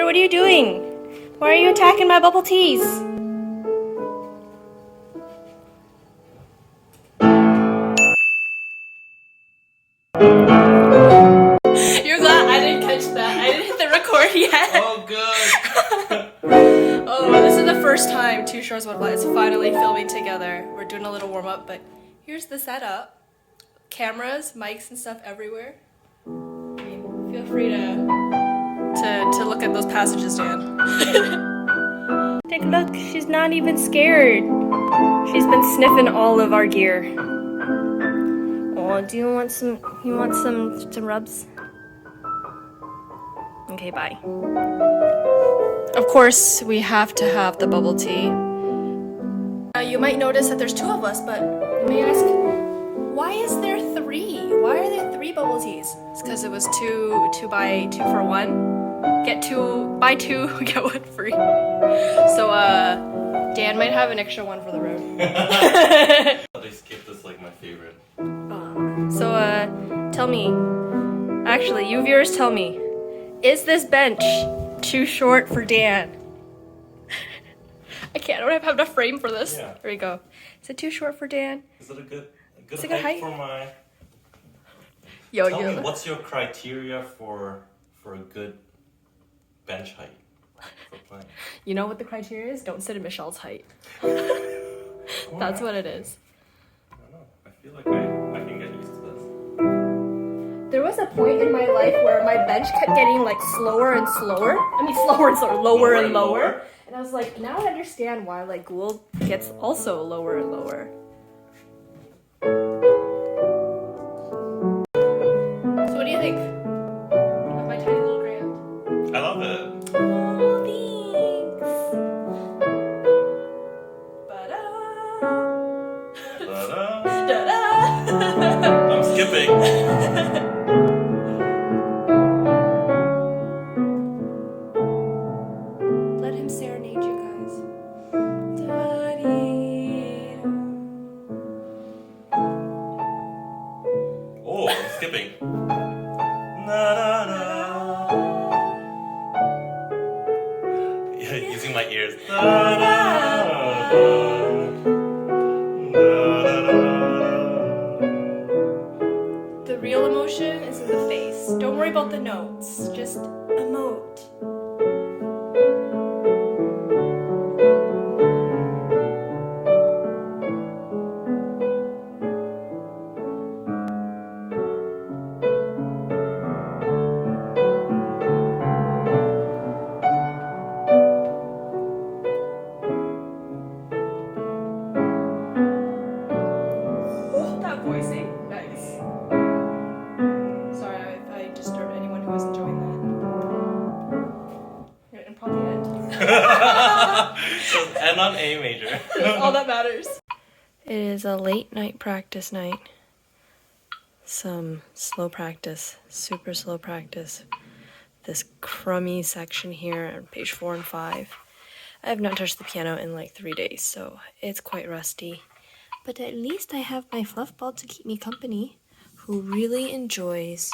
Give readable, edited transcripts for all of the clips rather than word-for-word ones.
what are you doing? Why are you attacking my bubble teas? You're glad I didn't catch that. I didn't hit the record yet. Oh, good. Oh, this is the first time Two Shorts One Flat is finally filming together. We're doing a little warm up, but here's the setup. Cameras, mics, and stuff everywhere. I mean, feel free to look at those passages, Dan. Take a look. She's not even scared. She's been sniffing all of our gear. Oh, do you want some? You want some rubs? Okay, bye. Of course, we have to have the bubble tea. You might notice that there's two of us, but you may ask, why is there three? Why are there three bubble teas? It's because it was two buy two for one. Get two, buy two, get one free. So, Dan might have an extra one for the road. They skipped this like my favorite. So, tell me, actually, you viewers tell me, is this bench too short for Dan? I don't have enough frame for this. Yeah. There we go. Is it too short for Dan? Is it a good height for my... Tell me, what's your criteria for a good bench height for playing? You know what the criteria is? Don't sit at Michelle's height. That's what it is. I don't know. I feel like I can get used to this. There was a point in my life where my bench kept getting like slower and slower. I mean slower and slower, lower and lower. And I was like, now I understand why like Gould gets also lower and lower. So what do you think of my tiny little grand? I love it. Oh, thanks. Ba-da. Ta-da. Da-da. I'm skipping. Let him serenade you guys. Da-dee-da. Oh, I'm skipping. Na-da-da. Yeah, using my ears. Da-da-da. The real emotion is in the face. Don't worry about the notes. Just emote. That voicing. Nice. Sorry if I disturbed anyone who was enjoying that. And probably end. So end on A major. That's all that matters. It is a late night practice night. Some slow practice, super slow practice. This crummy section here on page 4 and 5. I have not touched the piano in like 3 days, so it's quite rusty. But at least I have my fluff ball to keep me company, who really enjoys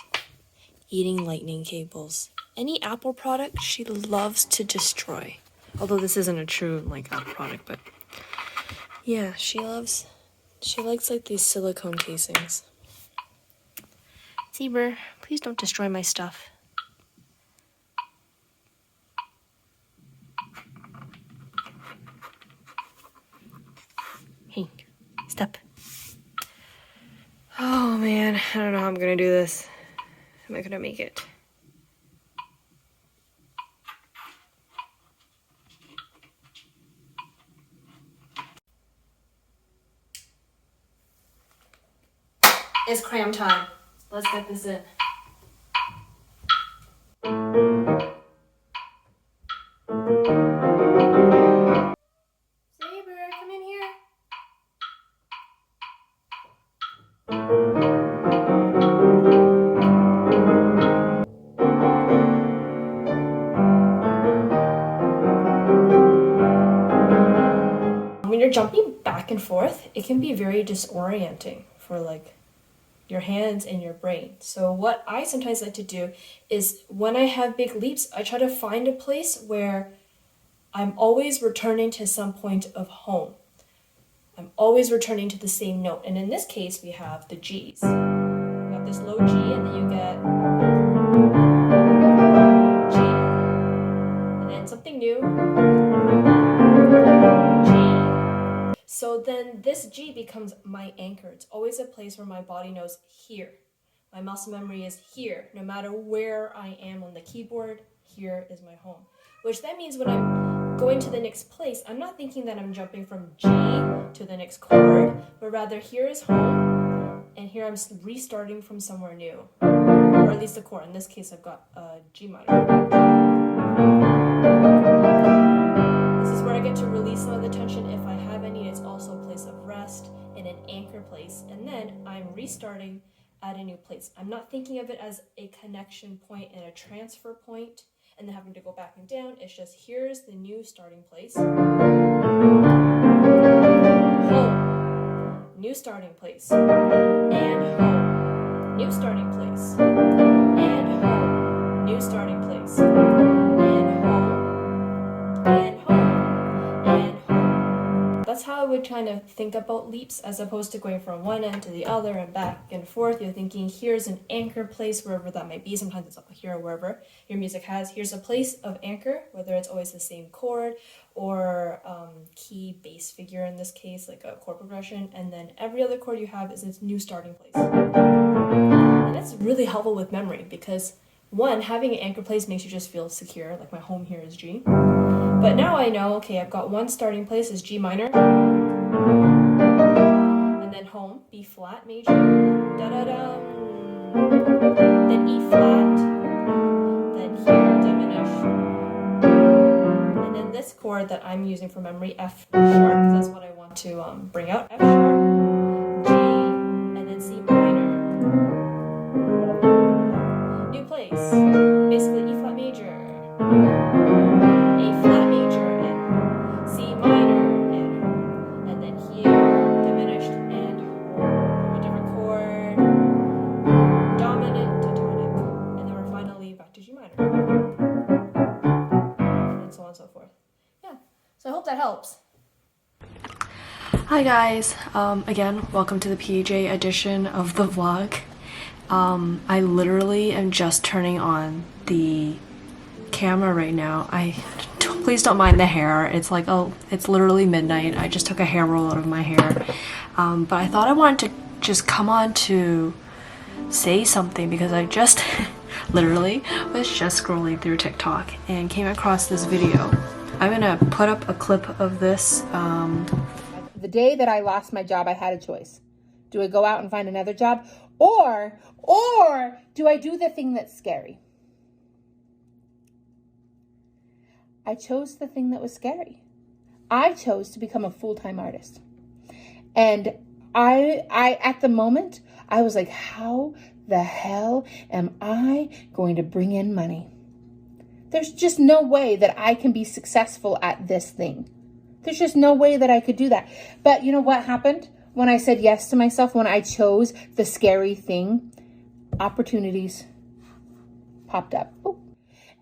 eating lightning cables. Any Apple product she loves to destroy. Although this isn't a true like Apple product, but yeah, she likes like these silicone casings. Zebra, please don't destroy my stuff. Hey, stop. Oh man, I don't know how I'm gonna do this. Am I gonna make it? It's cram time. Let's get this in. Saber, come in here. When you're jumping back and forth, it can be very disorienting for like your hands and your brain. So what I sometimes like to do is when I have big leaps, I try to find a place where I'm always returning to some point of home. I'm always returning to the same note. And in this case, we have the G's. You have this low G, and then you get G. And then something new, G. So then this G becomes my anchor. It's always a place where my body knows here. My muscle memory is here. No matter where I am on the keyboard, here is my home. Which then means when I'm going to the next place, I'm not thinking that I'm jumping from G to the next chord, but rather here is home, and here I'm restarting from somewhere new, or at least the chord. In this case, I've got G minor. This is where I get to release some of the tension if I have any. It's also a place of rest and an anchor place, and then I'm restarting at a new place. I'm not thinking of it as a connection point and a transfer point, and then having to go back and down. It's just here's the new starting place. Home, new starting place. And home, new starting place. And home, new starting place. And home, and home, and home. That's how I would kind of think about leaps, as opposed to going from one end to the other and back and forth. You're thinking here's an anchor place, wherever that might be. Sometimes it's up here or wherever your music has. Here's a place of anchor, whether it's always the same chord or key bass figure in this case, like a chord progression. And then every other chord you have is its new starting place. And that's really helpful with memory because one, having an anchor place makes you just feel secure, like my home here is G. But now I know, okay, I've got one starting place is G minor, and then home, B flat major, da-da-da, then E flat, then here, diminish, and then this chord that I'm using for memory, F sharp, because that's what I want to bring out, F sharp, G, and then C minor, new place, basically E flat major, A flat major, and C minor, and then here, diminished, and a different chord, dominant to tonic, and then we're finally back to G minor, and so on and so forth. Yeah, so I hope that helps. Hi guys, again, welcome to the PJ edition of the vlog. I literally am just turning on the camera right now. Please don't mind the hair. It's like, it's literally midnight. I just took a hair roll out of my hair. But I thought I wanted to just come on to say something because I just literally was just scrolling through TikTok and came across this video. I'm gonna put up a clip of this. The day that I lost my job, I had a choice. Do I go out and find another job? Or do I do the thing that's scary? I chose the thing that was scary. I chose to become a full-time artist. And I at the moment, I was like, how the hell am I going to bring in money? There's just no way that I can be successful at this thing. There's just no way that I could do that. But you know what happened? When I said yes to myself, when I chose the scary thing, opportunities popped up. Ooh.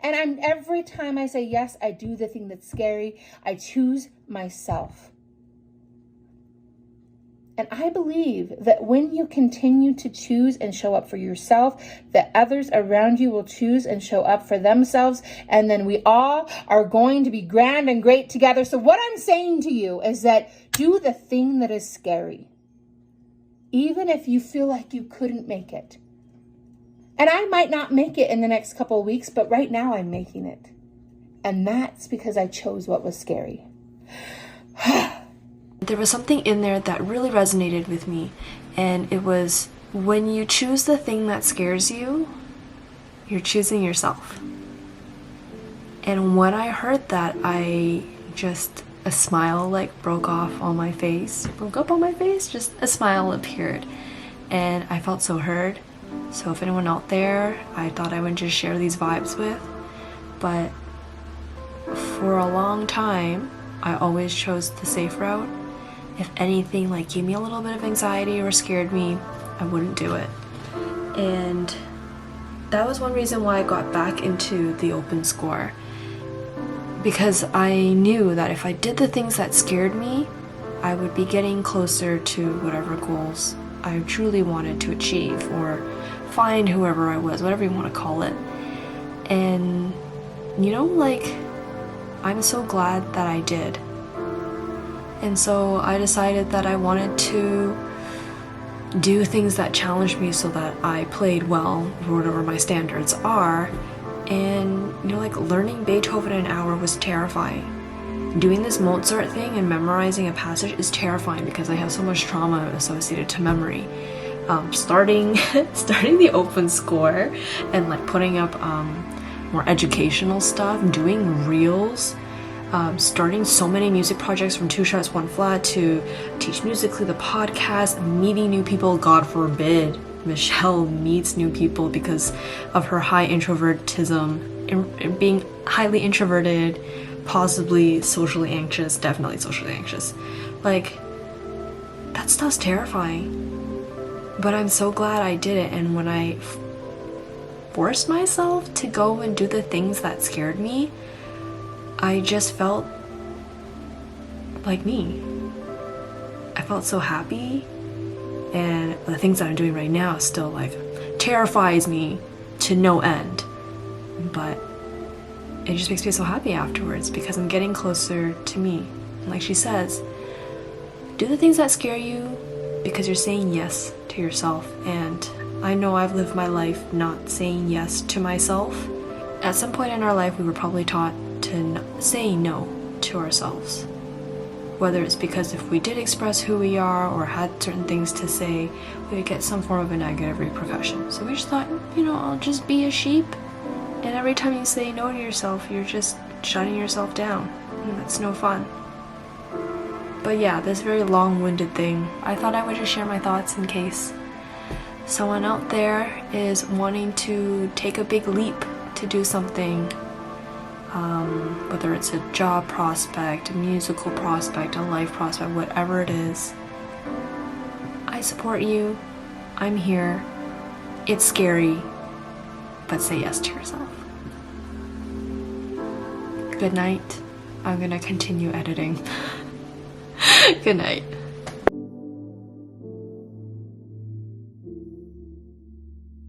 And every time I say yes, I do the thing that's scary. I choose myself. And I believe that when you continue to choose and show up for yourself, that others around you will choose and show up for themselves. And then we all are going to be grand and great together. So what I'm saying to you is that do the thing that is scary. Even if you feel like you couldn't make it. And I might not make it in the next couple of weeks, but right now I'm making it. And that's because I chose what was scary. There was something in there that really resonated with me, and it was when you choose the thing that scares you, you're choosing yourself. And when I heard that, a smile like broke up on my face, just a smile appeared, and I felt so heard. So if anyone out there, I thought I would just share these vibes with, but for a long time, I always chose the safe route. If anything like gave me a little bit of anxiety or scared me, I I wouldn't do it. And that was one reason why I got back into the theOpenScore, because I knew that if I did the things that scared me, I would be getting closer to whatever goals I truly wanted to achieve, or find whoever I was, whatever you want to call it. And you know, like, I'm so glad that I did. And so I decided that I wanted to do things that challenged me so that I played well, or whatever my standards are. And you know, like, learning Beethoven in an hour was terrifying. Doing this Mozart thing and memorizing a passage is terrifying because I have so much trauma associated to memory. Starting the theOpenScore and like putting up more educational stuff, doing reels, starting so many music projects from Two Shots One Flat to Teach Musically, the podcast, meeting new people. God forbid Michelle meets new people because of her high introvertism, being highly introverted, possibly socially anxious, definitely socially anxious. Like, that stuff's terrifying. But I'm so glad I did it, and when I forced myself to go and do the things that scared me, I just felt like me. I felt so happy, and the things that I'm doing right now still like terrifies me to no end, but it just makes me so happy afterwards because I'm getting closer to me. And like she says, do the things that scare you because you're saying yes to yourself. And I know I've lived my life not saying yes to myself. At some point in our life, we were probably taught to say no to ourselves. Whether it's because if we did express who we are or had certain things to say, we would get some form of a negative repercussion. So we just thought, you know, I'll just be a sheep. And every time you say no to yourself, you're just shutting yourself down. And that's no fun. But yeah, this very long-winded thing, I thought I would just share my thoughts in case someone out there is wanting to take a big leap to do something, whether it's a job prospect, a musical prospect, a life prospect, whatever it is. I support you. I'm here. It's scary, but say yes to yourself. Good night. I'm gonna continue editing. Good night.